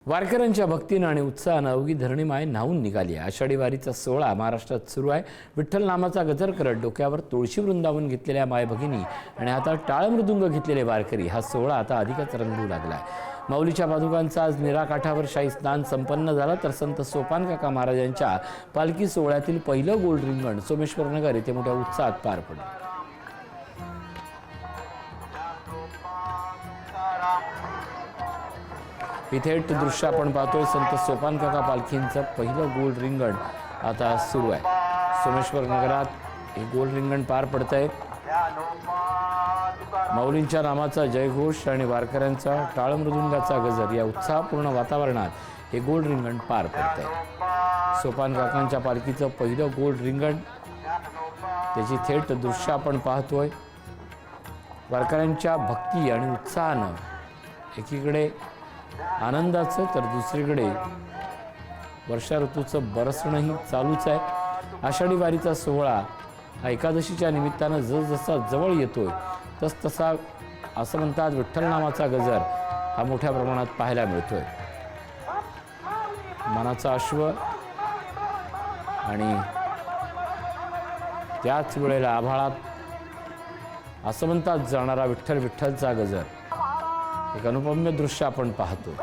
वारकऱ्यांच्या भक्तीनं आणि उत्साहानं अवघी धरणीमाय न्हावून निघाली आहे। आषाढी वारीचा सोहळा महाराष्ट्रात सुरू आहे। विठ्ठल नामाचा गजर करत डोक्यावर तुळशी वृंदावन घेतलेल्या माय भगिनी आणि आता टाळमृदुंग घेतलेले वारकरी हा सोहळा आता अधिकच रंगू लागला आहे। माऊलीच्या पादुकांचा आज निराकाठावर शाही स्नान संपन्न झालं तर संत सोपान काका महाराजांच्या पालखी सोहळ्यातील पहिलं गोल रिंगण सोमेश्वर नगर येथे मोठ्या उत्साहात पार पडलं। इथे दृश्य आपण पाहतोय संत सोपान काका पालखींचं पहिलं गोल रिंगण आता सुरू आहे। सोमेश्वर नगरात हे गोल रिंगण पार पडतंय। माऊलींच्या नामाचा जयघोष आणि वारकऱ्यांचा टाळमृदुंगाचा गजर या उत्साहपूर्ण वातावरणात हे गोल रिंगण पार पडतंय। सोपान काकांच्या पालखीचं पहिलं गोल रिंगण त्याची थेट दृश्य आपण पाहतोय। वारकऱ्यांच्या भक्ती आणि उत्साहानं एकीकडे आनंदाचं तर दुसरीकडे वर्षा ऋतूचं बरसणंही चालूच आहे। आषाढी वारीचा सोहळा हा एकादशीच्या निमित्तानं जसजसा जवळ येतोय तसतसा असं म्हणतात विठ्ठल नामाचा गजर हा मोठ्या प्रमाणात पाहायला मिळतोय। मनाचा अश्व आणि त्याच वेळेला आभाळात असं म्हणतात जाणारा विठ्ठल विठ्ठलचा गजर एक अनुपम्य दृश्य आपण पाहतो।